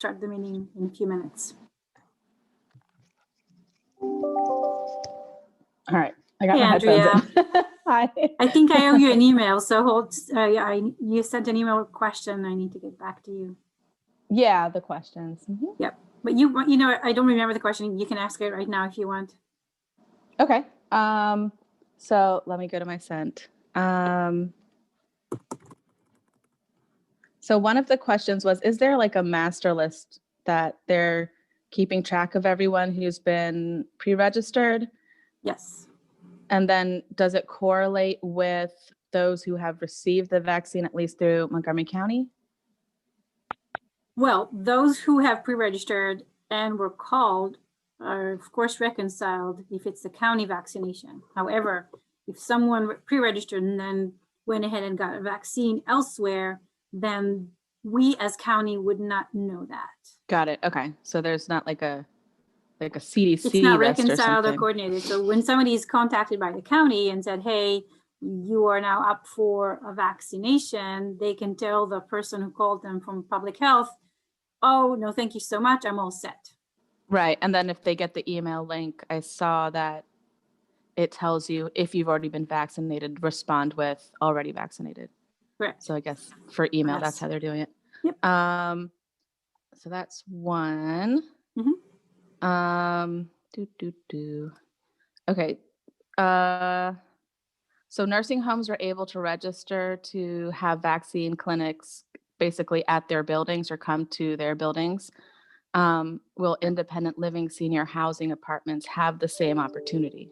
start the meeting in a few minutes. All right, I got Hey, my headphones in. Hi. I think I owe you an email, so you sent an email question. I need to get back to you. Yeah, the questions. Mm-hmm. Yep, but you know, I don't remember the question. You can ask it right now if you want. Okay. So let me go to my sent. So one of the questions was, is there like a master list that they're keeping track of everyone who's been pre-registered? Yes. And then does it correlate with those who have received the vaccine, at least through Montgomery County? Well, those who have pre-registered and were called are of course reconciled if it's the county vaccination. However, if someone pre-registered and then went ahead and got a vaccine elsewhere, then we as county would not know that. Got it. Okay. So there's not like a CDC it's not list reconciled or or coordinated. So when somebody is contacted by the county and said, hey, you are now up for a vaccination, they can tell the person who called them from public health, oh, no, thank you so much, I'm all set. Right. And then if they get the email link, I saw that it tells you if you've already been vaccinated, respond with already vaccinated. Correct. So I guess for email, Yes. that's how they're doing it. Yep. So that's one. Mm-hmm. Okay. So nursing homes are able to register to have vaccine clinics basically at their buildings or come to their buildings. Will independent living senior housing apartments have the same opportunity?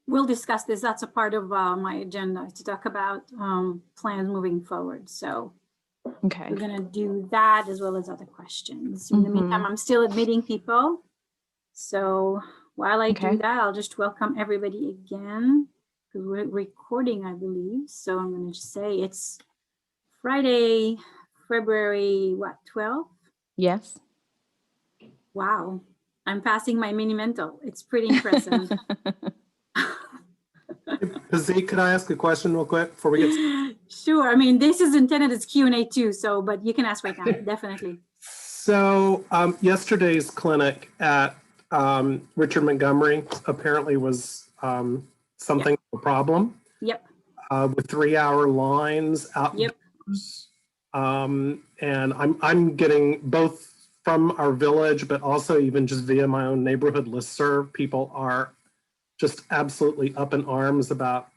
We'll discuss this. That's a part of my agenda to talk about plans moving forward. So okay, we're going to do that as well as other questions. In the meantime, I'm still admitting people. So while I do that, I'll just welcome everybody again because we're recording, I believe. So I'm going to just say it's Friday, February, what, 12th? Yes. Wow. I'm passing my mini mental. It's pretty impressive. Zeke, could I ask a question real quick before we get started? Sure. I mean, this is intended as Q&A too, so, but you can ask right now, definitely. So yesterday's clinic at Richard Montgomery apparently was something of a problem. Yep. With 3-hour lines outdoors. And I'm getting both from our village, but also even just via my own neighborhood listserv, people are just absolutely up in arms about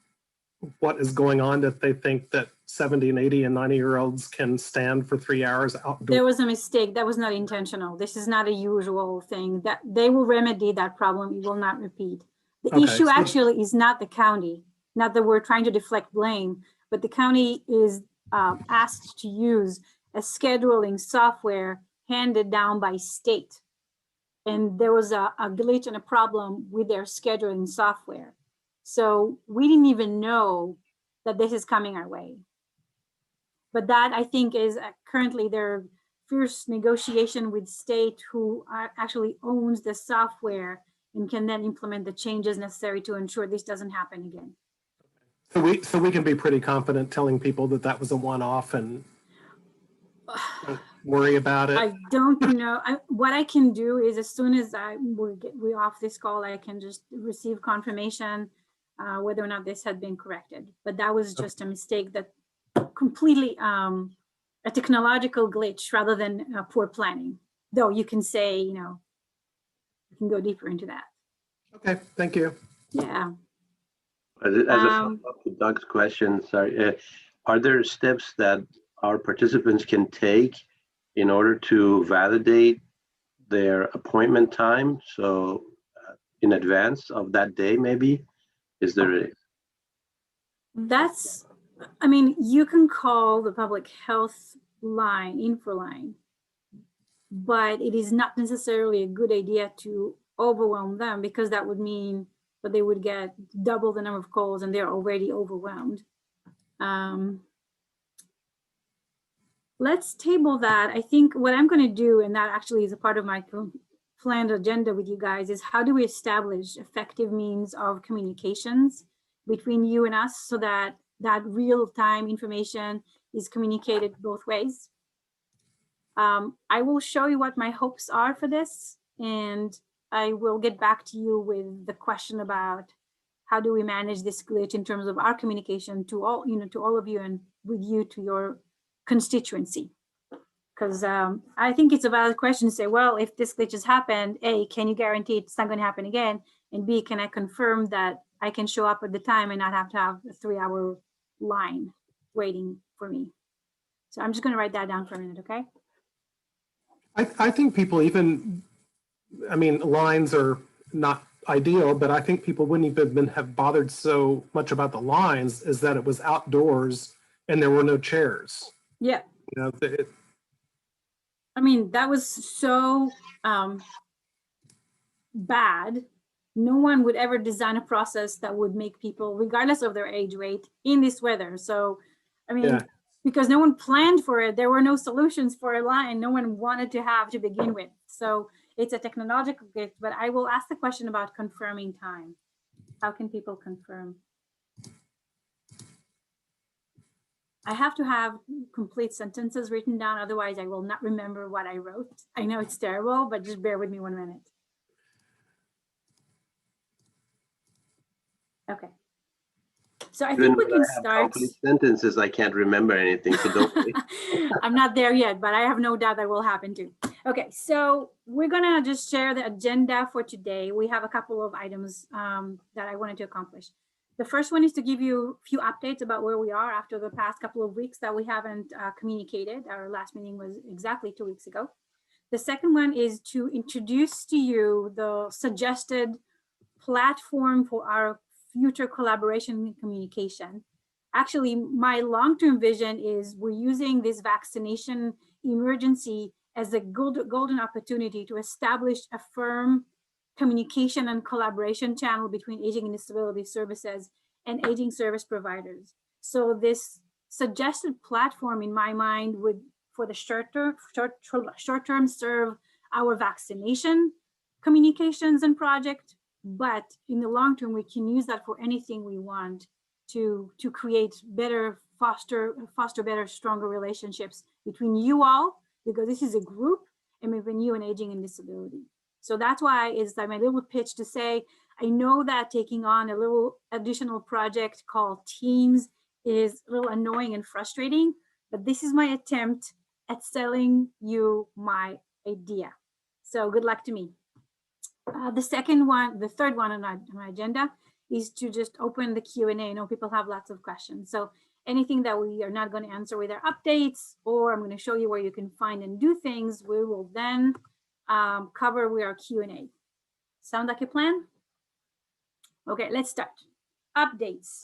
what is going on, that they think that 70 and 80 and 90-year-olds can stand for 3 hours outdoors. There was a mistake. That was not intentional. This is not a usual thing. That they will remedy that problem. It will not repeat. The issue actually is not the county, not that we're trying to deflect blame, but the county is asked to use a scheduling software handed down by state. And there was a glitch and a problem with their scheduling software. So we didn't even know that this is coming our way. But that, I think, is currently their fierce negotiation with state, who actually owns the software and can then implement the changes necessary to ensure this doesn't happen again. So we can be pretty confident telling people that that was a one-off and don't worry about it. I don't know. What I can do is, as soon as we off this call, I can just receive confirmation whether or not this had been corrected. But that was just a mistake, that completely a technological glitch rather than poor planning. Though you can say, you know, you can go deeper into that. Okay, thank you. Yeah. As a follow-up to Doug's question, sorry, are there steps that our participants can take in order to validate their appointment time? So in advance of that day, maybe? Is there a... That's, I mean, you can call the public health line, info line, but it is not necessarily a good idea to overwhelm them, because that would mean that they would get double the number of calls and they're already overwhelmed. Let's table that. I think what I'm going to do, and that actually is a part of my planned agenda with you guys, is how do we establish effective means of communications between you and us so that that real-time information is communicated both ways. I will show you what my hopes are for this, and I will get back to you with the question about how do we manage this glitch in terms of our communication to all, to all of you and with you to your constituency. Because I think it's a valid question to say, well, if this glitch has happened, A, can you guarantee it's not going to happen again? And B, can I confirm that I can show up at the time and not have to have a 3-hour line waiting for me? So I'm just going to write that down for a minute, okay? I think people even, I mean, lines are not ideal, but I think people wouldn't even have bothered so much about the lines is that it was outdoors and there were no chairs. Yeah. You know, I mean, that was so bad. No one would ever design a process that would make people, regardless of their age, wait in this weather. So, I mean, yeah. Because no one planned for it, there were no solutions for a line no one wanted to have to begin with. So it's a technological gift, but I will ask the question about confirming time. How can people confirm? I have to have complete sentences written down, otherwise I will not remember what I wrote. I know it's terrible, but just bear with me 1 minute. Okay. So I think we can start. Complete sentences, I can't remember anything, so don't. I'm not there yet, but I have no doubt that will happen too. Okay, so we're gonna just share the agenda for today. We have a couple of items that I wanted to accomplish. The first one is to give you a few updates about where we are after the past couple of weeks that we haven't communicated. Our last meeting was exactly 2 weeks ago. The second one is to introduce to you the suggested platform for our future collaboration and communication. Actually, my long-term vision is we're using this vaccination emergency as a golden opportunity to establish a firm communication and collaboration channel between aging and disability services and aging service providers. So this suggested platform in my mind would, for the short term, serve our vaccination communications and project, but in the long term, we can use that for anything we want to create better, foster better, stronger relationships between you all, because this is a group, and between you and aging and disability. So that's why it's like my little pitch to say, I know that taking on a little additional project called Teams is a little annoying and frustrating, but this is my attempt at selling you my idea. So good luck to me. The third one on my agenda is to just open the Q&A. I know people have lots of questions. So anything that we are not going to answer with our updates, or I'm going to show you where you can find and do things, we will then cover with our Q&A. Sound like a plan? Okay, let's start. Updates.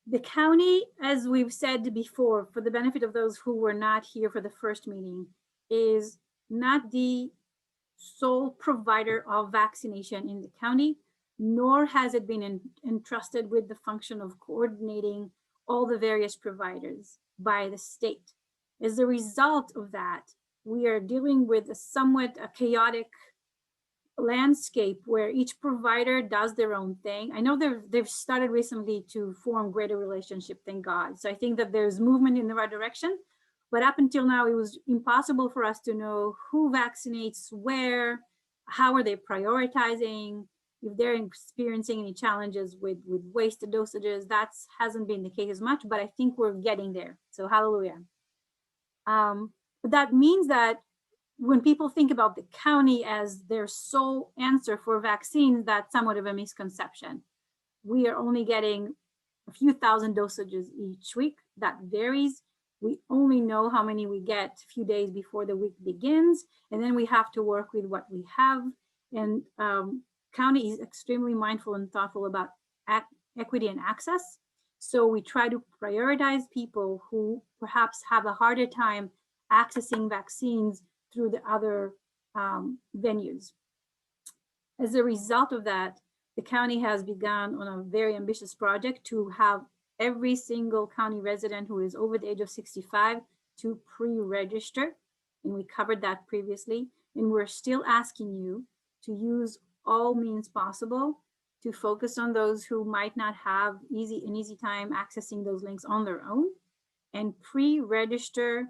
The county, as we've said before, for the benefit of those who were not here for the first meeting, is not the sole provider of vaccination in the county, nor has it been entrusted with the function of coordinating all the various providers by the state. As a result of that, we are dealing with a somewhat chaotic landscape where each provider does their own thing. I know they've started recently to form greater relationship, thank God. So I think that there's movement in the right direction. But up until now, it was impossible for us to know who vaccinates where, how are they prioritizing, if they're experiencing any challenges with wasted dosages. That hasn't been the case as much, but I think we're getting there. So hallelujah. But that means that when people think about the county as their sole answer for vaccines, that's somewhat of a misconception. We are only getting a few thousand dosages each week. That varies. We only know how many we get a few days before the week begins, and then we have to work with what we have. And county is extremely mindful and thoughtful about equity and access. So we try to prioritize people who perhaps have a harder time accessing vaccines through the other venues. As a result of that, the county has begun on a very ambitious project to have every single county resident who is over the age of 65 to pre-register. And we covered that previously. And we're still asking you to use all means possible to focus on those who might not have an easy time accessing those links on their own, and pre-register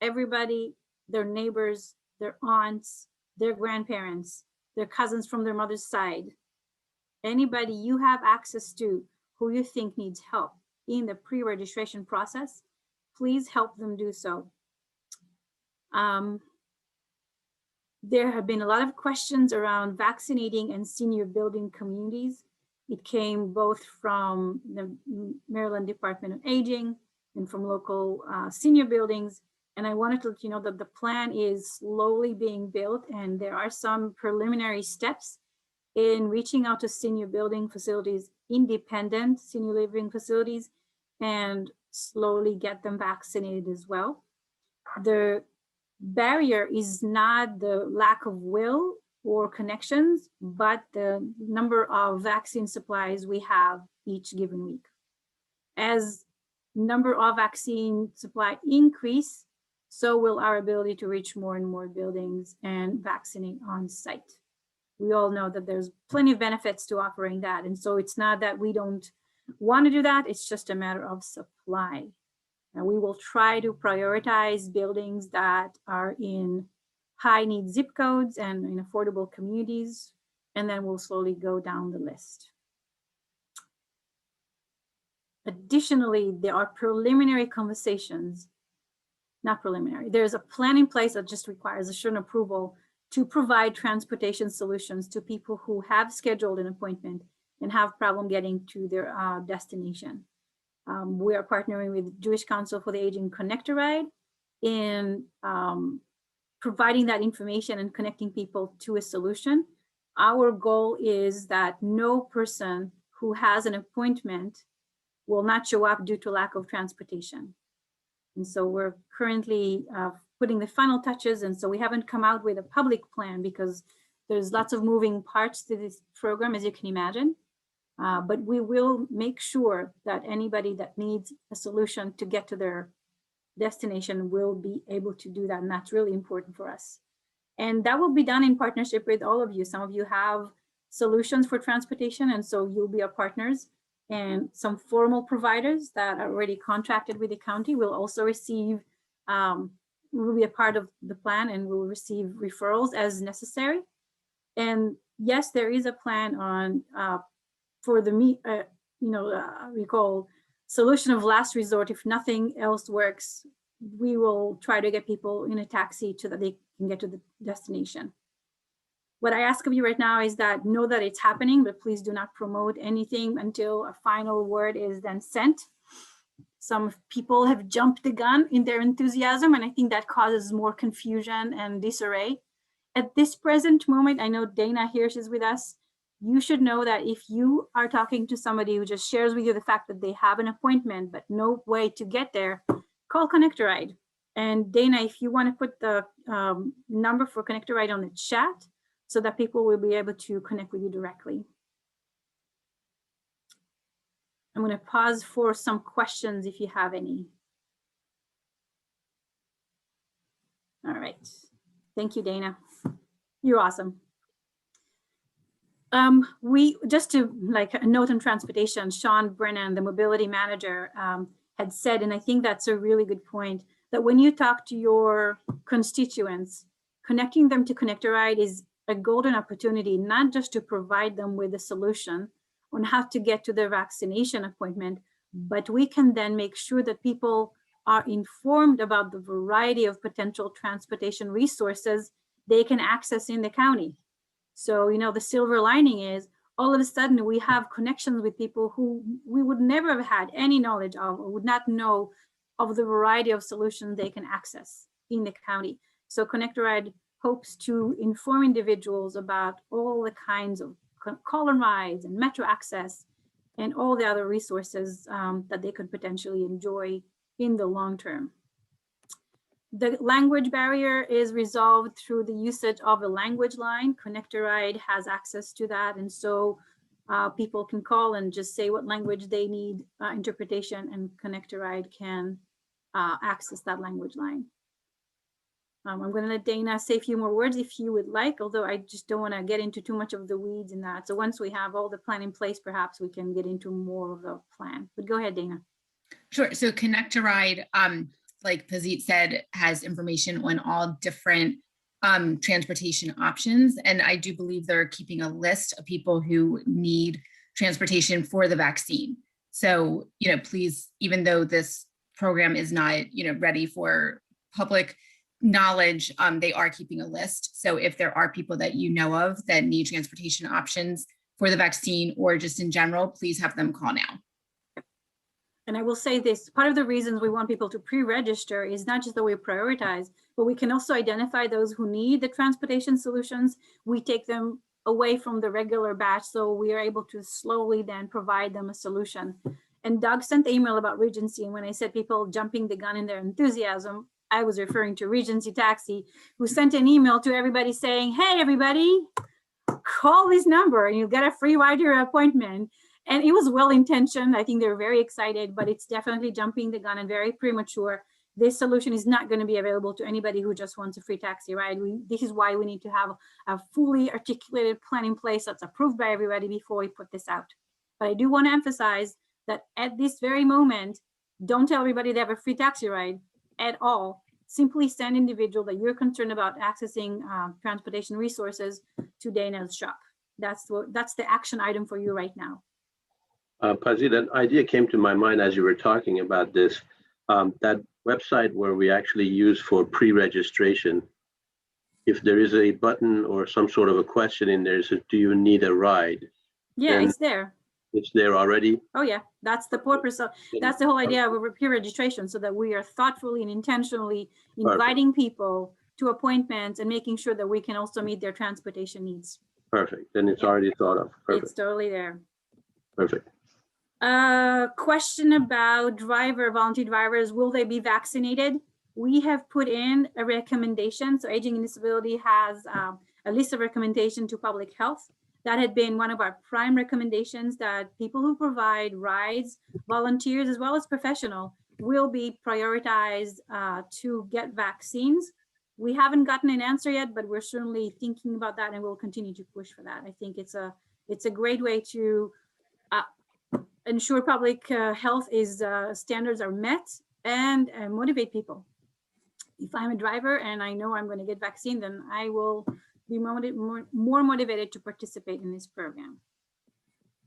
everybody their neighbors, their aunts, their grandparents, their cousins from their mother's side, anybody you have access to who you think needs help in the pre-registration process, please help them do so. There have been a lot of questions around vaccinating and senior building communities. It came both from the Maryland Department of Aging and from local senior buildings. And I wanted to let you know that the plan is slowly being built, and there are some preliminary steps in reaching out to senior building facilities, independent senior living facilities, and slowly get them vaccinated as well. The barrier is not the lack of will or connections, but the number of vaccine supplies we have each given week. As number of vaccine supply increase, so will our ability to reach more and more buildings and vaccinate on site. We all know that there's plenty of benefits to offering that. And so it's not that we don't want to do that, it's just a matter of supply. And we will try to prioritize buildings that are in high need zip codes and in affordable communities, and then we'll slowly go down the list. Additionally, there are preliminary conversations, not preliminary, there's a plan in place that just requires a certain approval to provide transportation solutions to people who have scheduled an appointment and have problem getting to their destination. We are partnering with Jewish Council for the Aging Connect-A-Ride in providing that information and connecting people to a solution. Our goal is that no person who has an appointment will not show up due to lack of transportation. And so we're currently putting the final touches, and so we haven't come out with a public plan because there's lots of moving parts to this program, as you can imagine. But we will make sure that anybody that needs a solution to get to their destination will be able to do that. And that's really important for us. And that will be done in partnership with all of you. Some of you have solutions for transportation, and so you'll be our partners. And some formal providers that are already contracted with the county will also receive, will be a part of the plan and will receive referrals as necessary. And yes, there is a plan on for the we call solution of last resort. If nothing else works, we will try to get people in a taxi so that they can get to the destination. What I ask of you right now is that know that it's happening, but please do not promote anything until a final word is then sent. Some people have jumped the gun in their enthusiasm, and I think that causes more confusion and disarray. At this present moment, I know Dana here, she's with us. You should know that if you are talking to somebody who just shares with you the fact that they have an appointment but no way to get there, call Connect-A-Ride. And Dana, if you want to put the number for Connect-A-Ride on the chat so that people will be able to connect with you directly. I'm going to pause for some questions if you have any. All right. Thank you, Dana. You're awesome. We just to like a note on transportation, Sean Brennan, the mobility manager, had said, and I think that's a really good point, that when you talk to your constituents, connecting them to Connect-A-Ride is a golden opportunity, not just to provide them with a solution on how to get to their vaccination appointment, but we can then make sure that people are informed about the variety of potential transportation resources they can access in the county. So, you know, the silver lining is all of a sudden we have connections with people who we would never have had any knowledge of or would not know of the variety of solutions they can access in the county. So Connect-A-Ride hopes to inform individuals about all the kinds of call-in rides and metro access and all the other resources that they could potentially enjoy in the long term. The language barrier is resolved through the usage of a language line. Connect-A-Ride has access to that. And so people can call and just say what language they need interpretation, and Connect-A-Ride can access that language line. I'm going to let Dana say a few more words if you would like, although I just don't want to get into too much of the weeds in that. So once we have all the plan in place, perhaps we can get into more of the plan. But go ahead, Dana. Sure. So Connect-A-Ride like Pazit said, has information on all different transportation options. And I do believe they're keeping a list of people who need transportation for the vaccine. So, please, even though this program is not, ready for public knowledge, they are keeping a list. So if there are people that you know of that need transportation options for the vaccine or just in general, please have them call now. And I will say this, part of the reasons we want people to pre-register is not just that we prioritize, but we can also identify those who need the transportation solutions. We take them away from the regular batch, so we are able to slowly then provide them a solution. And Doug sent the email about Regency, and when I said people jumping the gun in their enthusiasm, I was referring to Regency Taxi, who sent an email to everybody saying, hey, everybody, call this number and you'll get a free rider appointment. And it was well-intentioned. I think they're very excited, but it's definitely jumping the gun and very premature. This solution is not going to be available to anybody who just wants a free taxi ride. This is why we need to have a fully articulated plan in place that's approved by everybody before we put this out. But I do want to emphasize that at this very moment, don't tell everybody they have a free taxi ride at all. Simply send individual that you're concerned about accessing transportation resources to Dana's shop. That's the action item for you right now. Pazit, an idea came to my mind as you were talking about this. That website where we actually use for pre-registration, if there is a button or some sort of a question in there, says, do you need a ride? Yeah, it's there. It's there already? Oh yeah, that's the purpose of, that's the whole idea of a pre-registration, so that we are thoughtfully and intentionally inviting people to appointments and making sure that we can also meet their transportation needs. Perfect, then it's already thought of. Perfect. It's totally there. Perfect. Question about volunteer drivers, will they be vaccinated? We have put in a recommendation. So Aging and Disability has a list of recommendations to public health. That had been one of our prime recommendations, that people who provide rides, volunteers, as well as professional, will be prioritized to get vaccines. We haven't gotten an answer yet, but we're certainly thinking about that and we'll continue to push for that. I think it's a great way to ensure public health standards are met and motivate people. If I'm a driver and I know I'm going to get vaccine, then I will be more motivated to participate in this program.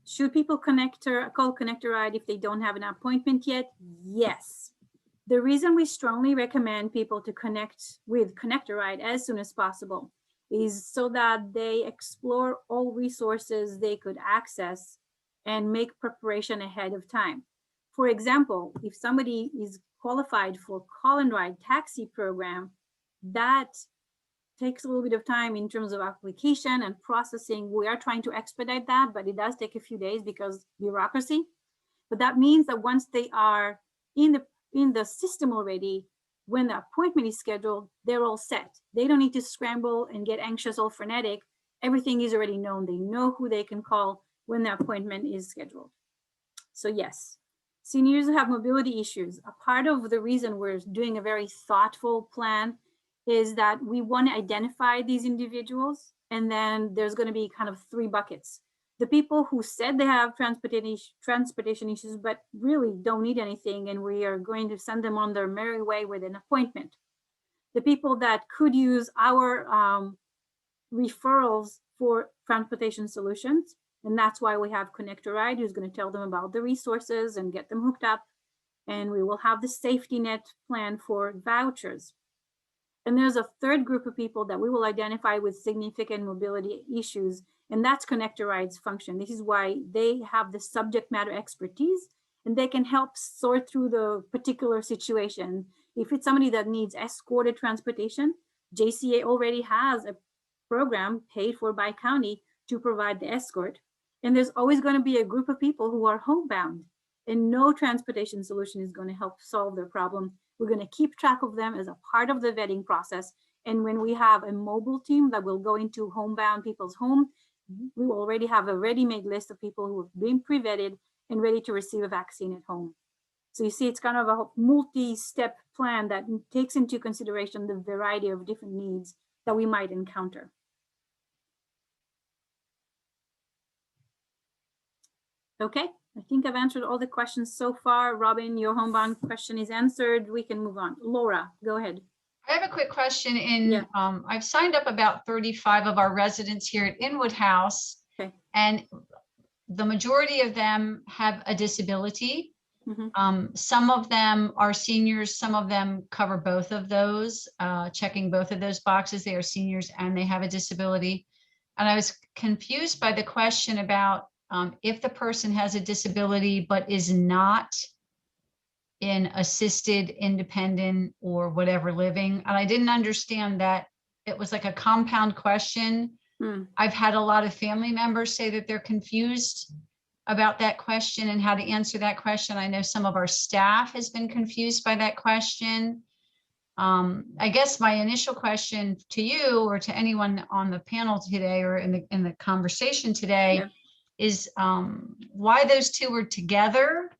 Should people call Connect a Ride if they don't have an appointment yet? Yes. The reason we strongly recommend people to connect with Connect a Ride as soon as possible is so that they explore all resources they could access and make preparation ahead of time. For example, if somebody is qualified for Call and Ride taxi program, that takes a little bit of time in terms of application and processing. We are trying to expedite that, but it does take a few days because bureaucracy. But that means that once they are in the system already, when the appointment is scheduled, they're all set. They don't need to scramble and get anxious or frenetic. Everything is already known. They know who they can call when the appointment is scheduled. So yes, seniors who have mobility issues, a part of the reason we're doing a very thoughtful plan is that we want to identify these individuals, and then there's going to be kind of three buckets. The people who said they have transportation issues, but really don't need anything, and we are going to send them on their merry way with an appointment. The people that could use our referrals for transportation solutions, and that's why we have Connect a Ride, who's going to tell them about the resources and get them hooked up. And we will have the safety net plan for vouchers. And there's a third group of people that we will identify with significant mobility issues, and that's Connect a Ride's function. This is why they have the subject matter expertise, and they can help sort through the particular situation. If it's somebody that needs escorted transportation, JCA already has a program paid for by county to provide the escort. And there's always going to be a group of people who are homebound, and no transportation solution is going to help solve their problem. We're going to keep track of them as a part of the vetting process. And when we have a mobile team that will go into homebound people's home, we will already have a ready-made list of people who have been pre-vetted and ready to receive a vaccine at home. So you see, it's kind of a multi-step plan that takes into consideration the variety of different needs that we might encounter. Okay, I think I've answered all the questions so far. Robin, your homebound question is answered. We can move on. Laura, go ahead. I have a quick question Yeah. I've signed up about 35 of our residents here at Inwood House. Okay. And the majority of them have a disability. Mhm. Some of them are seniors, some of them cover both of those, checking both of those boxes. They are seniors and they have a disability. And I was confused by the question about if the person has a disability but is not in assisted, independent, or whatever living. And I didn't understand that it was like a compound question. I've had a lot of family members say that they're confused about that question and how to answer that question. I know some of our staff has been confused by that question. I guess my initial question to you or to anyone on the panel today or in the conversation today Yeah. is why those two were together,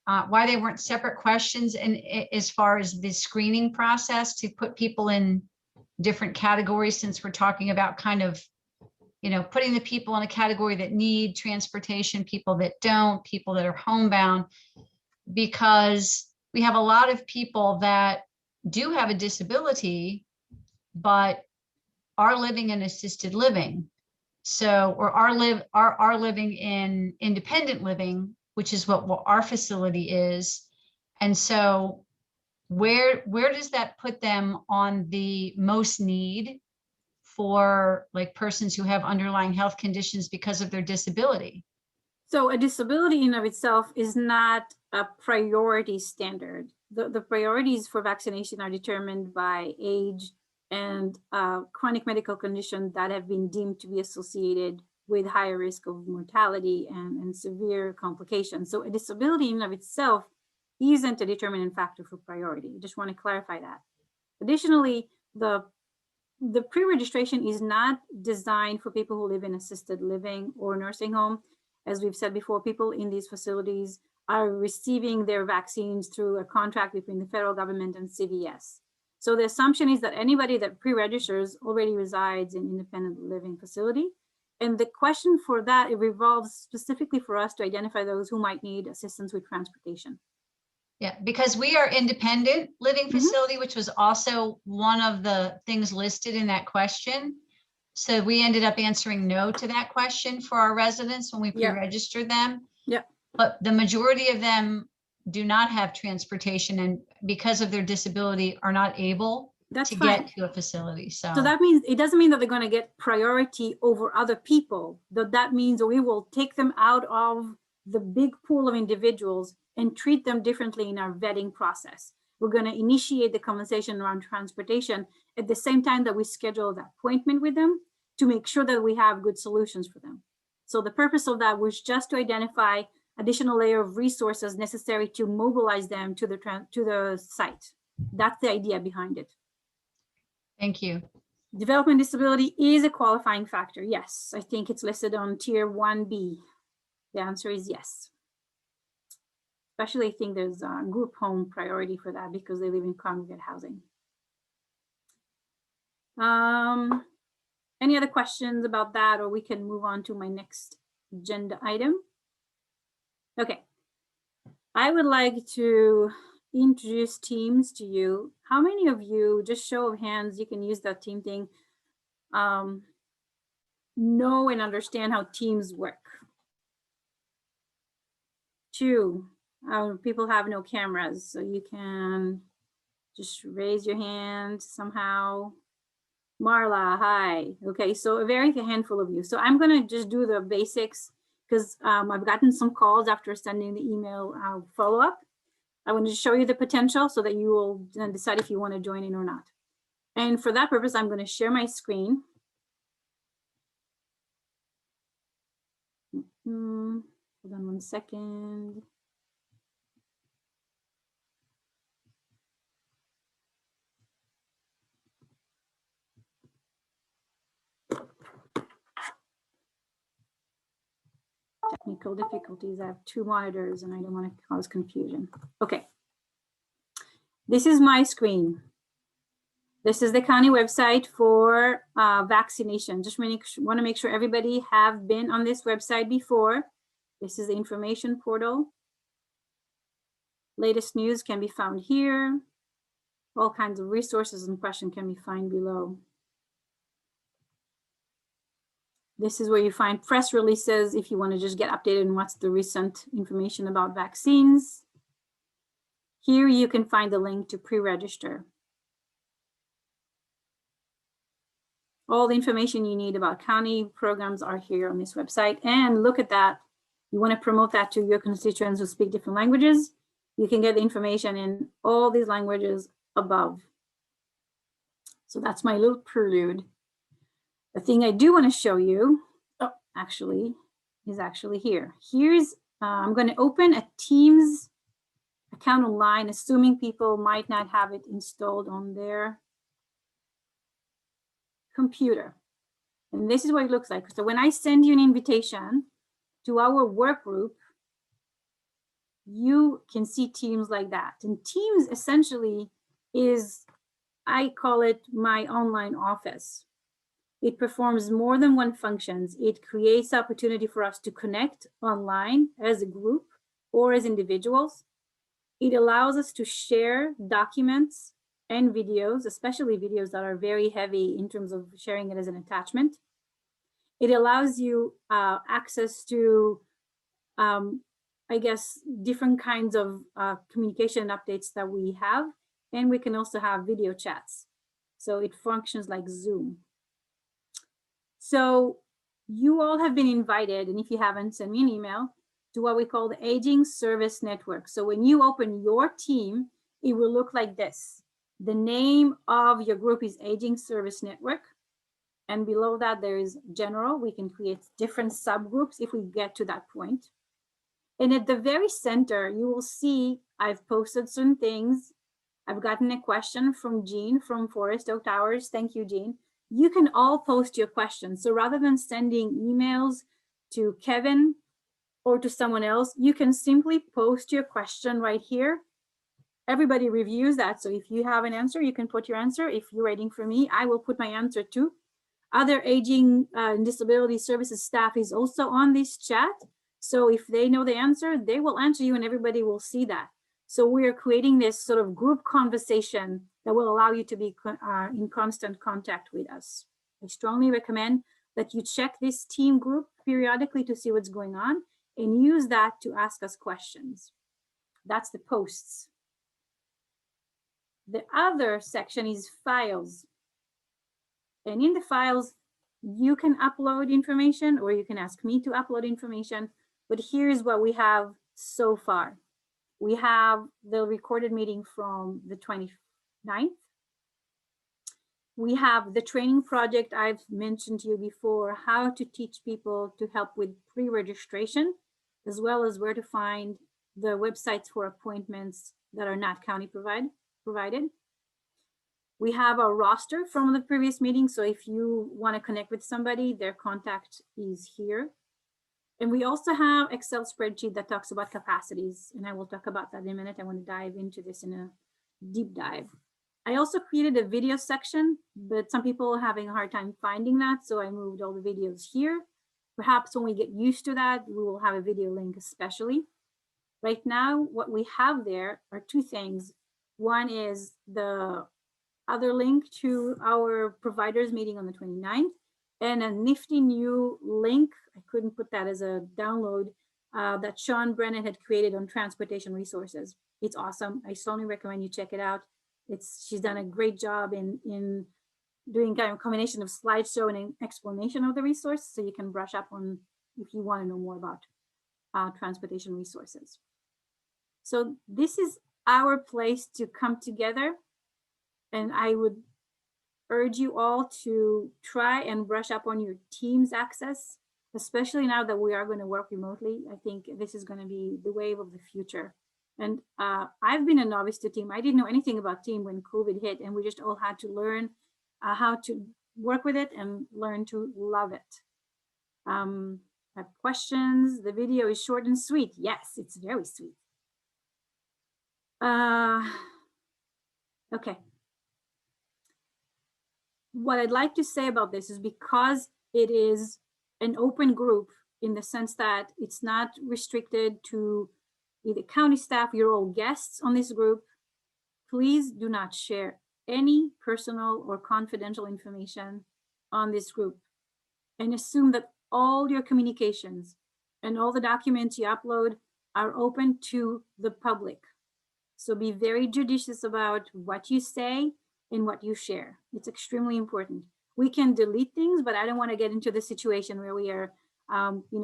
why they weren't separate questions, and as far as the screening process to put people in different categories, since we're talking about kind of, you know, putting the people in a category that need transportation, people that don't, people that are homebound, because we have a lot of people that do have a disability, but are living in assisted living. So, or are living in independent living, which is what our facility is. And so where does that put them on the most need for like persons who have underlying health conditions because of their disability? So a disability in of itself is not a priority standard. The priorities for vaccination are determined by age and chronic medical conditions that have been deemed to be associated with higher risk of mortality and severe complications. So a disability in of itself isn't a determinant factor for priority. I just want to clarify that. Additionally, the pre-registration is not designed for people who live in assisted living or nursing home. As we've said before, people in these facilities are receiving their vaccines through a contract between the federal government and CVS. So the assumption is that anybody that pre-registers already resides in independent living facility. And the question for that, it revolves specifically for us to identify those who might need assistance with transportation. Yeah, because we are independent living facility, which was also one of the things listed in that question. So we ended up answering no to that question for our residents when we pre-registered them. Yeah. But the majority of them do not have transportation and because of their disability are not able to get to a facility. So that means, it doesn't mean that they're going to get priority over other people. That means we will take them out of the big pool of individuals and treat them differently in our vetting process. We're going to initiate the conversation around transportation at the same time that we schedule the appointment with them to make sure that we have good solutions for them. So the purpose of that was just to identify additional layer of resources necessary to mobilize them to the site. That's the idea behind it. thank you. Development disability is a qualifying factor. Yes, I think it's listed on tier 1B. The answer is yes. Especially I think there's a group home priority for that because they live in congregate housing. Any other questions about that, or we can move on to my next agenda item? Okay. I would like to introduce teams to you. How many of you, just show of hands, you can use that team thing, know and understand how teams work? 2, people have no cameras, so you can just raise your hand somehow. Marla, hi. Okay, so a very handful of you. So I'm gonna just do the basics because I've gotten some calls after sending the email follow-up. I want to show you the potential so that you will then decide if you want to join in or not. And for that purpose, I'm going to share my screen. Hold on one second. Technical difficulties. I have 2 monitors and I don't want to cause confusion. Okay. This is my screen. This is the county website for vaccination. Just want to make sure everybody have been on this website before. This is the information portal. Latest news can be found here. All kinds of resources and questions can be found below. This is where you find press releases if you want to just get updated on what's the recent information about vaccines. Here you can find the link to pre-register. All the information you need about county programs are here on this website. And look at that. You want to promote that to your constituents who speak different languages. You can get the information in all these languages above. So that's my little prelude. The thing I do want to show you, is actually here. I'm going to open a Teams account online, assuming people might not have it installed on their computer. And this is what it looks like. So when I send you an invitation to our work group, you can see Teams like that. And Teams essentially is, I call it my online office. It performs more than one functions. It creates opportunity for us to connect online as a group or as individuals. It allows us to share documents and videos, especially videos that are very heavy in terms of sharing it as an attachment. It allows you access to, I guess, different kinds of communication updates that we have. And we can also have video chats. So it functions like Zoom. So you all have been invited, and if you haven't, send me an email, to what we call the Aging Service Network. So when you open your team, it will look like this. The name of your group is Aging Service Network. And below that, there is general. We can create different subgroups if we get to that point. And at the very center, you will see I've posted some things. I've gotten a question from Jean from Forest Oak Towers. Thank you, Jean. You can all post your questions. So rather than sending emails to Kevin or to someone else, you can simply post your question right here. Everybody reviews that. So if you have an answer, you can put your answer. If you're waiting for me, I will put my answer too. Other aging and disability services staff is also on this chat. So if they know the answer, they will answer you and everybody will see that. So we are creating this sort of group conversation that will allow you to be in constant contact with us. I strongly recommend that you check this team group periodically to see what's going on and use that to ask us questions. That's the posts. The other section is files. And in the files, you can upload information or you can ask me to upload information. But here's what we have so far. We have the recorded meeting from the 29th. We have the training project I've mentioned to you before, how to teach people to help with pre-registration, as well as where to find the websites for appointments that are not county provided. We have a roster from the previous meeting. So if you want to connect with somebody, their contact is here. And we also have Excel spreadsheet that talks about capacities. And I will talk about that in a minute. I want to dive into this in a deep dive. I also created a video section, but some people are having a hard time finding that. So I moved all the videos here. Perhaps when we get used to that, we will have a video link especially. Right now, what we have there are two things. One is the other link to our providers meeting on the 29th and a nifty new link. I couldn't put that as a download that Sean Brennan had created on transportation resources. It's awesome. I strongly recommend you check it out. She's done a great job in doing kind of a combination of slideshow and an explanation of the resource, so you can brush up on if you want to know more about transportation resources. So this is our place to come together, and I would urge you all to try and brush up on your Teams access, especially now that we are going to work remotely. I think this is going to be the wave of the future. And I've been a novice to Team. I didn't know anything about Team when COVID hit, and we just all had to learn how to work with it and learn to love it. Have questions? The video is short and sweet. Yes, it's very sweet. Okay. What I'd like to say about this is because it is an open group, in the sense that it's not restricted to either county staff. You're all guests on this group. Please do not share any personal or confidential information on this group, and assume that all your communications and all the documents you upload are open to the public. So be very judicious about what you say and what you share. It's extremely important. We can delete things, but I don't want to get into the situation where we are,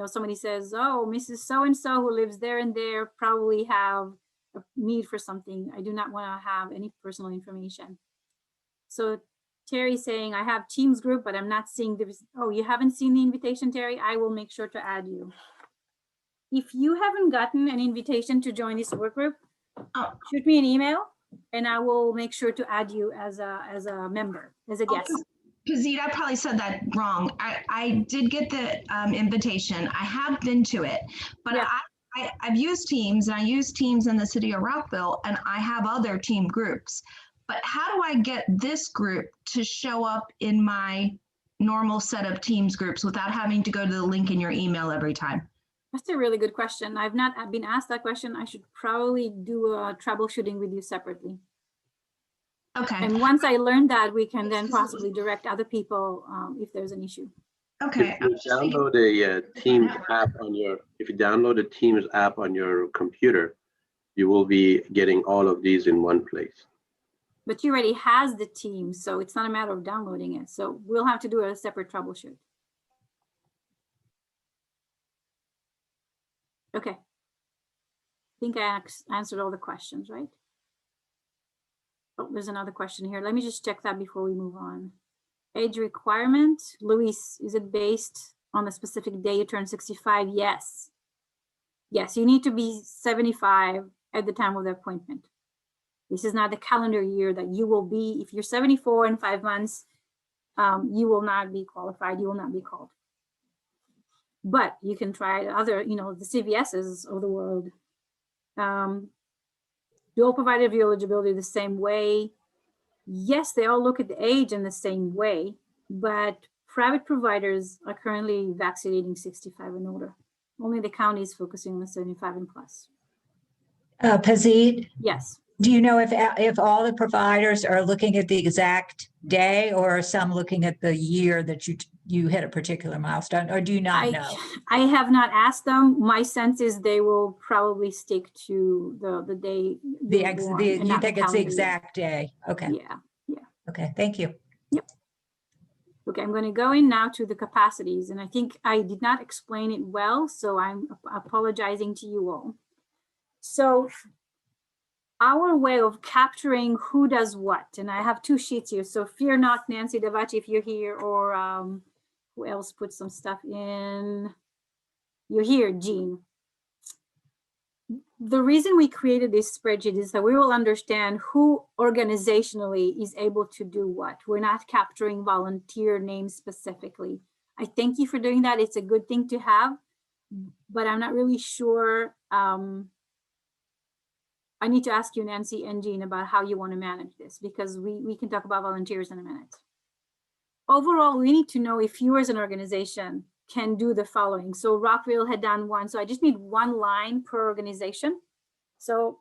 somebody says, oh, Mrs. So-and-so who lives there and there probably have a need for something. I do not want to have any personal information. So Terry's saying, I have Teams group, but I'm not seeing the, oh, you haven't seen the invitation, Terry? I will make sure to add you. If you haven't gotten an invitation to join this work group, shoot me an email and I will make sure to add you as a member, as a guest. Pazit, I probably said that wrong. I did get the invitation. I have been to it, but yeah. I've used Teams, and I use Teams in the city of Rockville, and I have other team groups. But how do I get this group to show up in my normal set of Teams groups without having to go to the link in your email every time? That's a really good question. I've not been asked that question. I should probably do a troubleshooting with you separately. Okay. And once I learn that, we can then possibly direct other people if there's an issue. Okay. If you download a Teams app on your, if you download a Teams app on your computer, you will be getting all of these in one place. But you already has the team, so it's not a matter of downloading it. So we'll have to do a separate troubleshoot. Okay. I think I answered all the questions, right? Oh, there's another question here. Let me just check that before we move on. Age requirement, Luis, is it based on a specific day you turn 65? Yes. Yes, you need to be 75 at the time of the appointment. This is not the calendar year that you will be. If you're 74 in 5 months, you will not be qualified. You will not be called. But you can try other, the CVSs of the world. Dual provider view eligibility the same way. Yes, they all look at the age in the same way, but private providers are currently vaccinating 65 and older. Only the county is focusing on 75 and plus. Pazit? Yes. Do you know if all the providers are looking at the exact day, or are some looking at the year that you hit a particular milestone, or do you not know? I have not asked them. My sense is they will probably stick to the day. You think it's the exact day? Okay. Yeah. Yeah. Okay. Thank you. Yep. Okay, I'm going to go in now to the capacities, and I think I did not explain it well, so I'm apologizing to you all. So our way of capturing who does what, and I have 2 sheets here, so fear not, Nancy Davachi, if you're here, or who else put some stuff in? You're here, Jean. The reason we created this spreadsheet is that we will understand who organizationally is able to do what. We're not capturing volunteer names specifically. I thank you for doing that. It's a good thing to have, but I'm not really sure. I need to ask you, Nancy and Jean, about how you want to manage this, because we can talk about volunteers in a minute. Overall, we need to know if you as an organization can do the following. So Rockville had done one, so I just need 1 line per organization. So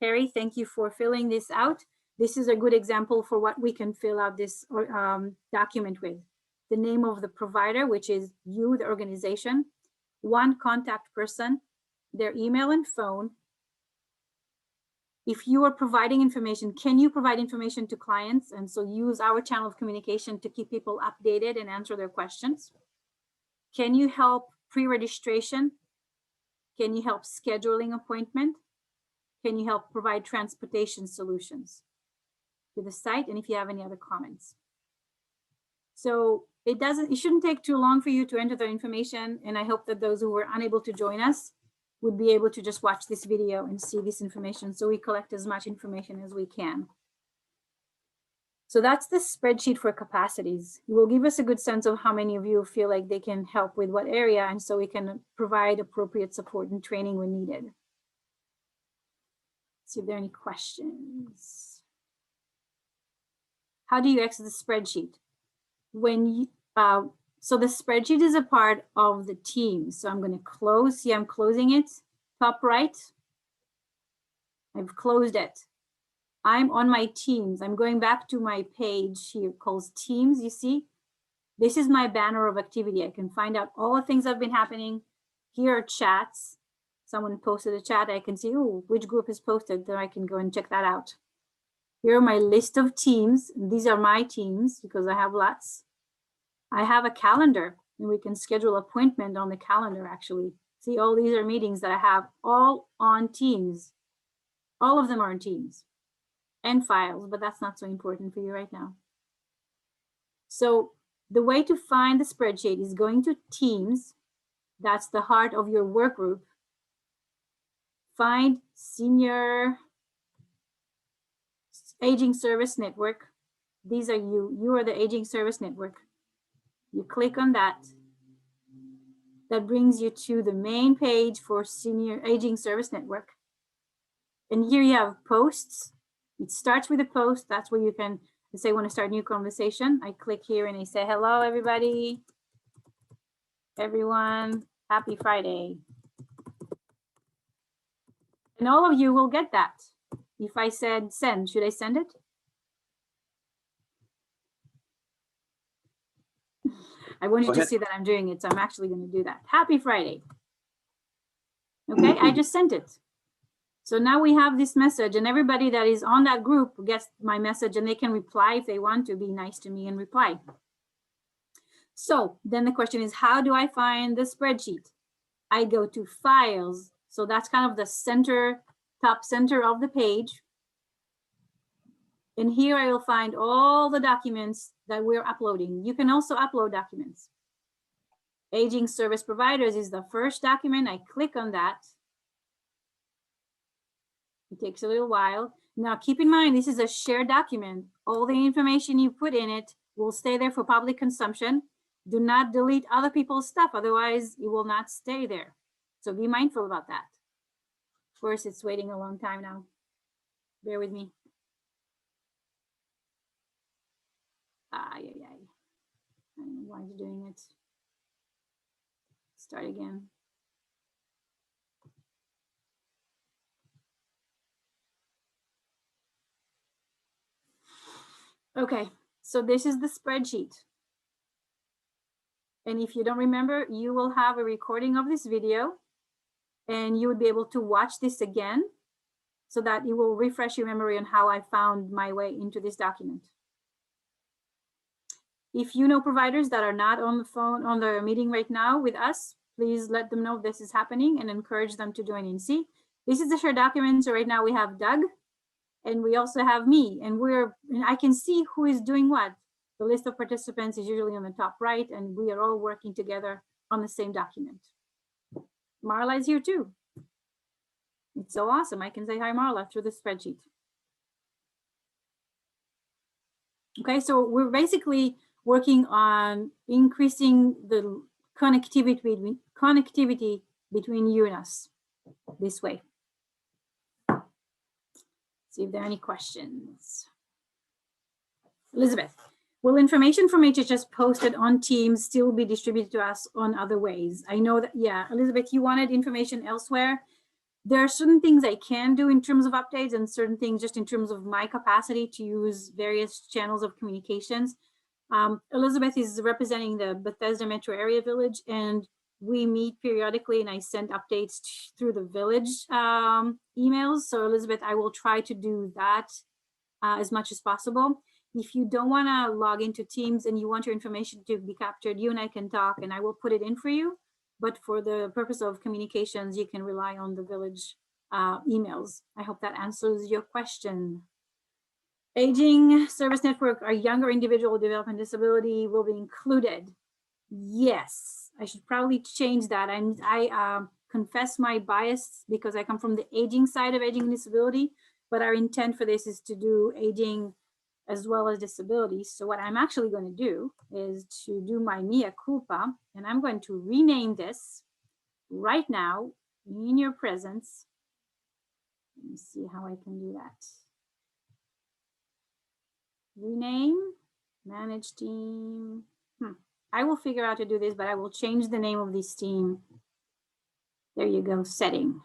Harry, thank you for filling this out. This is a good example for what we can fill out this document with. The name of the provider, which is you, the organization, 1 contact person, their email and phone. If you are providing information, can you provide information to clients? And so use our channel of communication to keep people updated and answer their questions. Can you help pre-registration? Can you help scheduling appointment? Can you help provide transportation solutions to the site? And if you have any other comments. So it shouldn't take too long for you to enter the information. And I hope that those who were unable to join us would be able to just watch this video and see this information, so we collect as much information as we can. So that's the spreadsheet for capacities. It will give us a good sense of how many of you feel like they can help with what area, and so we can provide appropriate support and training when needed. Let's see if there are any questions. How do you exit the spreadsheet? When you, So the spreadsheet is a part of the team. So I'm going to close. See, I'm closing it. Top right. I've closed it. I'm on my Teams. I'm going back to my page here called Teams. You see, this is my banner of activity. I can find out all the things that have been happening. Here are chats. Someone posted a chat. I can see, oh, which group is posted. Then I can go and check that out. Here are my list of teams. These are my teams because I have lots. I have a calendar and we can schedule appointment on the calendar actually. See, all these are meetings that I have all on Teams. All of them are on Teams and files, but that's not so important for you right now. So the way to find the spreadsheet is going to Teams. That's the heart of your work group. Find Senior Aging Service Network. These are you. You are the Aging Service Network. You click on that. That brings you to the main page for Senior Aging Service Network. And here you have posts. It starts with a post. That's where you can say, I want to start a new conversation. I click here and I say, hello, everybody. Everyone, happy Friday. And all of you will get that. If I said send, should I send it? I want you to see that I'm doing it, so I'm actually going to do that. Happy Friday. Okay, I just sent it. So now we have this message and everybody that is on that group gets my message and they can reply if they want to be nice to me and reply. So then the question is, how do I find the spreadsheet? I go to files. So that's kind of the center, top center of the page. And here I will find all the documents that we're uploading. You can also upload documents. Aging Service Providers is the first document. I click on that. It takes a little while. Now keep in mind, this is a shared document. All the information you put in it will stay there for public consumption. Do not delete other people's stuff, otherwise it will not stay there. So be mindful about that. Of course, it's waiting a long time now. Bear with me. I don't know why it's doing it. Start again. Okay, so this is the spreadsheet. And if you don't remember, you will have a recording of this video and you would be able to watch this again so that it will refresh your memory on how I found my way into this document. If you know providers that are not on the phone, on the meeting right now with us, please let them know this is happening and encourage them to join in. See, this is the shared document. So right now we have Doug and we also have me and I can see who is doing what. The list of participants is usually on the top right and we are all working together on the same document. Marla is here too. It's so awesome. I can say hi, Marla, through the spreadsheet. Okay, so we're basically working on increasing the connectivity between you and us this way. See if there are any questions. Elizabeth, will information from HHS posted on Teams still be distributed to us on other ways? I know that, yeah, Elizabeth, you wanted information elsewhere. There are certain things I can do in terms of updates and certain things just in terms of my capacity to use various channels of communications. Elizabeth is representing the Bethesda Metro Area Village and we meet periodically and I send updates through the village emails. So Elizabeth, I will try to do that as much as possible. If you don't want to log into Teams and you want your information to be captured, you and I can talk and I will put it in for you. But for the purpose of communications, you can rely on the village emails. I hope that answers your question. Aging Service Network, our younger individual with development disability will be included. Yes, I should probably change that. I confess my bias because I come from the aging side of aging and disability, but our intent for this is to do aging as well as disability. So what I'm actually going to do is to do my mea culpa, and I'm going to rename this right now in your presence. Let me see how I can do that. Rename, manage team. I will figure out to do this, but I will change the name of this team. There you go, setting.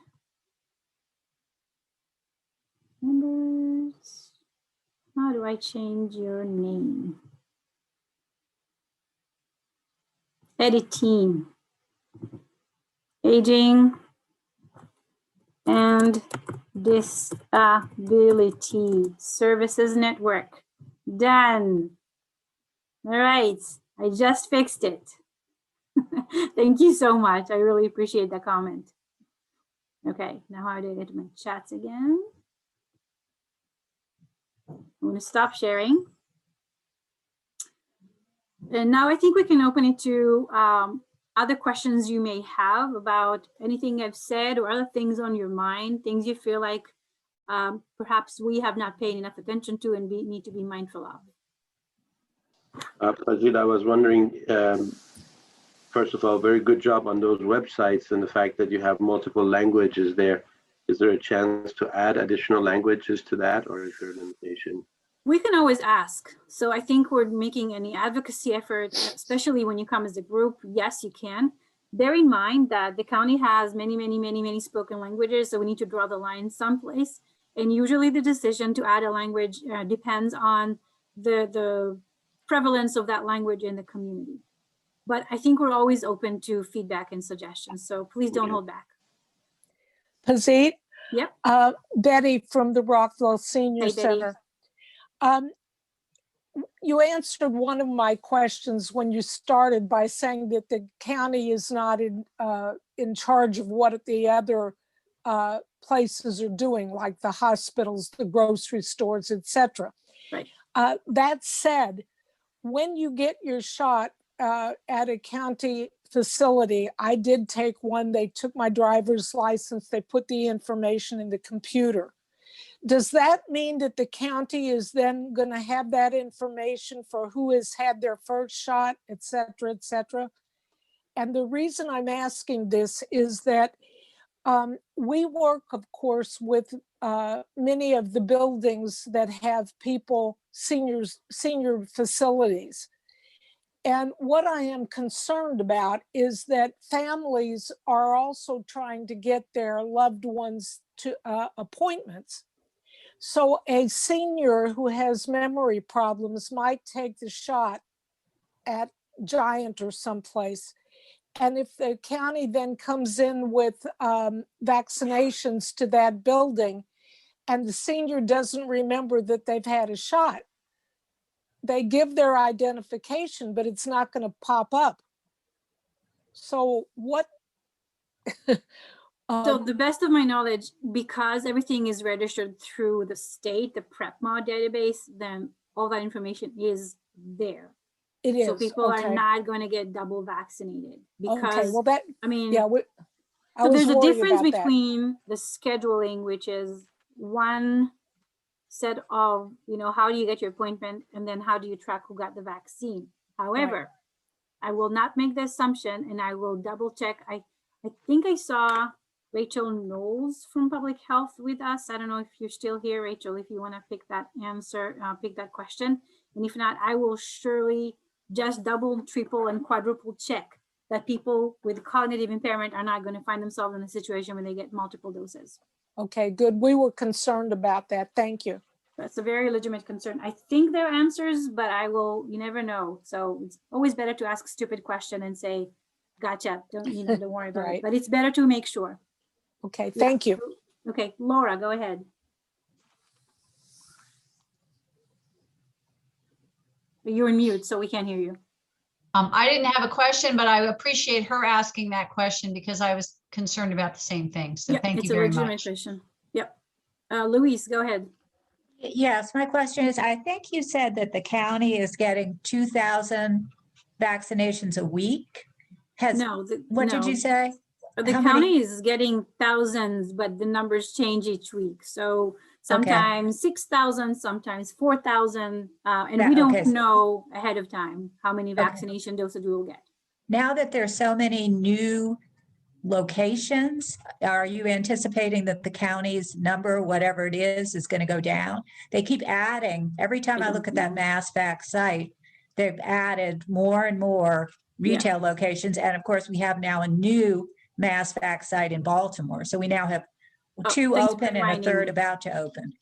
Members, how do I change your name? Edit team. Aging and disability services network. Done. All right, I just fixed it. Thank you so much. I really appreciate the comment. Okay, now how do I get to my chats again? I'm going to stop sharing. And now I think we can open it to other questions you may have about anything I've said or other things on your mind, things you feel like perhaps we have not paid enough attention to and we need to be mindful of. Sajid, I was wondering, first of all, very good job on those websites and the fact that you have multiple languages there. Is there a chance to add additional languages to that, or is there a limitation? We can always ask. So I think we're making any advocacy effort, especially when you come as a group. Yes, you can. Bear in mind that the county has many spoken languages, so we need to draw the line someplace. And usually the decision to add a language depends on the prevalence of that language in the community. But I think we're always open to feedback and suggestions, so please don't hold back. Pazit? Yep. Betty from the Rockville Senior Center. You answered one of my questions when you started by saying that the county is not in charge of what the other places are doing, like the hospitals, the grocery stores, etc. Right. That said, when you get your shot at a county facility, I did take one. They took my driver's license. They put the information in the computer. Does that mean that the county is then going to have that information for who has had their first shot, et cetera, et cetera? And the reason I'm asking this is that we work, of course, with many of the buildings that have people, senior facilities. And what I am concerned about is that families are also trying to get their loved ones to appointments. So a senior who has memory problems might take the shot at Giant or someplace. And if the county then comes in with vaccinations to that building and the senior doesn't remember that they've had a shot, they give their identification, but it's not going to pop up. So what? So the best of my knowledge, because everything is registered through the state, the PrepMod database, then all that information is there. It is. So people are not going to get double vaccinated because, well, that, I mean, yeah, so there's a difference between the scheduling, which is one set of, how do you get your appointment, and then how do you track who got the vaccine. However, I will not make the assumption, and I will double check. I think I saw Rachel Knowles from Public Health with us. I don't know if you're still here, Rachel, if you want to pick that answer, pick that question. And if not, I will surely just double, triple, and quadruple check that people with cognitive impairment are not going to find themselves in a situation when they get multiple doses. Okay, good. We were concerned about that. Thank you. That's a very legitimate concern. I think there are answers, but you never know. So it's always better to ask a stupid question and say, gotcha, don't worry about it. But it's better to make sure. Okay, thank you. Okay, Laura, go ahead. You're on mute, so we can't hear you. I didn't have a question, but I appreciate her asking that question because I was concerned about the same thing. So thank you very much. It's a legitimate question. Yep. Louise, go ahead. Yes, my question is, I think you said that the county is getting 2,000 vaccinations a week. What did you say? The county is getting thousands, but the numbers change each week. So sometimes 6,000, sometimes 4,000, and we don't know ahead of time how many vaccination doses we will get. Now that there's so many new locations, are you anticipating that the county's number, whatever it is going to go down? They keep adding. Every time I look at that MassVac site, they've added more and more retail locations. And of course, we have now a new mass vac site in Baltimore. So we now have two thanks for open and a reminding third me. about to open.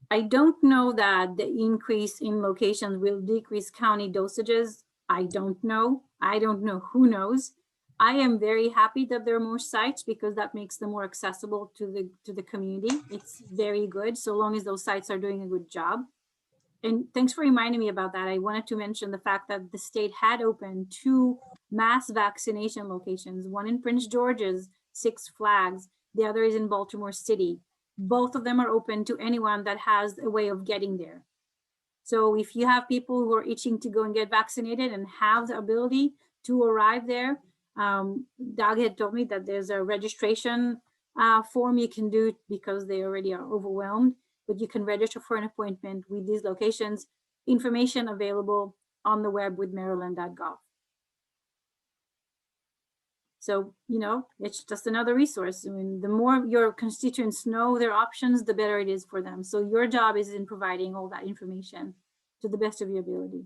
I don't know that the increase in locations will decrease county dosages. I don't know. I don't know. Who knows? I am very happy that there are more sites because that makes them more accessible to the community. It's very good so long as those sites are doing a good job. And thanks for reminding me about that. I wanted to mention the fact that the state had opened 2 mass vaccination locations, one in Prince George's, 6 Flags, the other is in Baltimore City. Both of them are open to anyone that has a way of getting there. So if you have people who are itching to go and get vaccinated and have the ability to arrive there, Doug had told me that there's a registration form you can do because they already are overwhelmed, but you can register for an appointment with these locations. Information available on the web with maryland.gov. So, you know, it's just another resource. I mean, the more your constituents know their options, the better it is for them. So your job is in providing all that information to the best of your ability.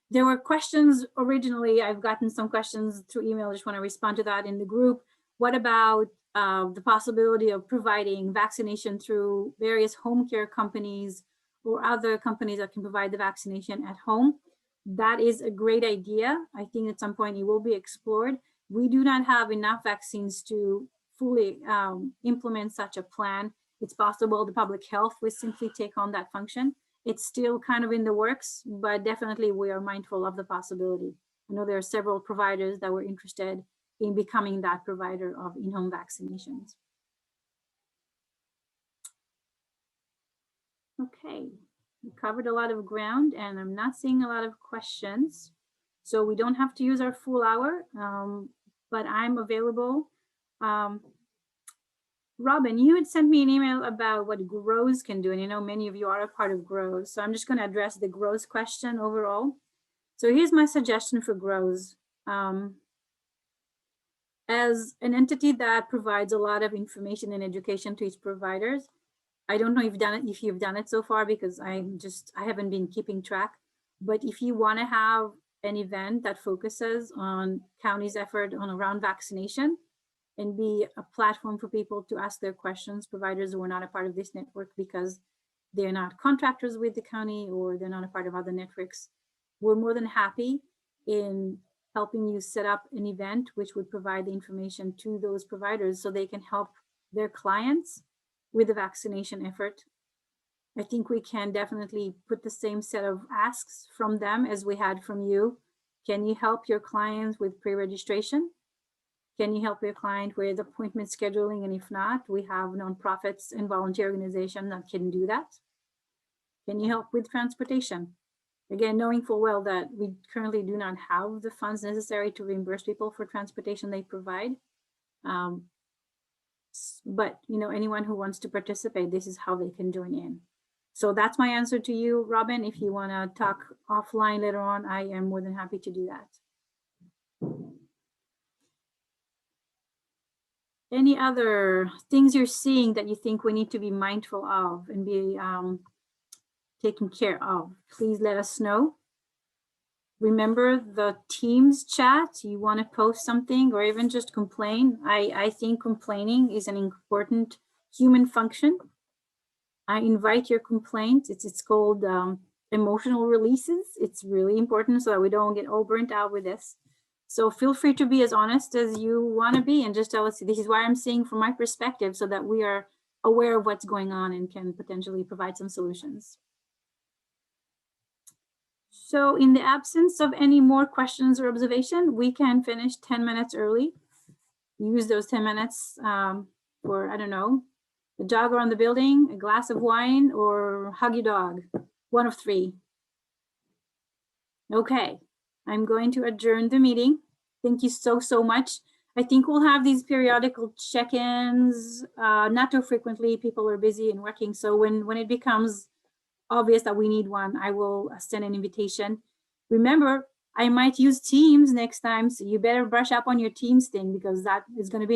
There were questions originally. I've gotten some questions through email. I just want to respond to that in the group. What about the possibility of providing vaccination through various home care companies or other companies that can provide the vaccination at home? That is a great idea. I think at some point it will be explored. We do not have enough vaccines to fully implement such a plan. It's possible the public health will simply take on that function. It's still kind of in the works, but definitely we are mindful of the possibility. I know there are several providers that were interested in becoming that provider of in-home vaccinations. Okay. We covered a lot of ground and I'm not seeing a lot of questions. So we don't have to use our full hour, but I'm available. Robin, you had sent me an email about what GROWS can do. And you know, many of you are a part of GROWS. So I'm just gonna address the GROWS question overall. So here's my suggestion for GROWS. As an entity that provides a lot of information and education to its providers, I don't know if you've done it so far because I haven't been keeping track, but if you want to have an event that focuses on county's effort around vaccination and be a platform for people to ask their questions, providers who are not a part of this network because they're not contractors with the county or they're not a part of other networks, we're more than happy in helping you set up an event which would provide the information to those providers so they can help their clients with the vaccination effort. I think we can definitely put the same set of asks from them as we had from you. Can you help your clients with pre-registration? Can you help your client with appointment scheduling? And if not, we have nonprofits and volunteer organizations that can do that. Can you help with transportation? Again, knowing full well that we currently do not have the funds necessary to reimburse people for transportation they provide. But you know, anyone who wants to participate, this is how they can join in. So that's my answer to you, Robin. If you want to talk offline later on, I am more than happy to do that. Any other things you're seeing that you think we need to be mindful of and be taken care of? Please let us know. Remember the Teams chat. You want to post something or even just complain. I think complaining is an important human function. I invite your complaints. It's called emotional releases. It's really important so that we don't get all burnt out with this. So feel free to be as honest as you want to be and just tell us, this is why I'm seeing from my perspective so that we are aware of what's going on and can potentially provide some solutions. So in the absence of any more questions or observation, we can finish 10 minutes early. Use those 10 minutes for, I don't know, a jog around the building, a glass of wine, or hug your dog. One of 3. Okay, I'm going to adjourn the meeting. Thank you so much. I think we'll have these periodical check-ins, not too frequently. People are busy and working. So when it becomes obvious that we need one, I will send an invitation. Remember, I might use Teams next time, so you better brush up on your Teams thing because that is going to be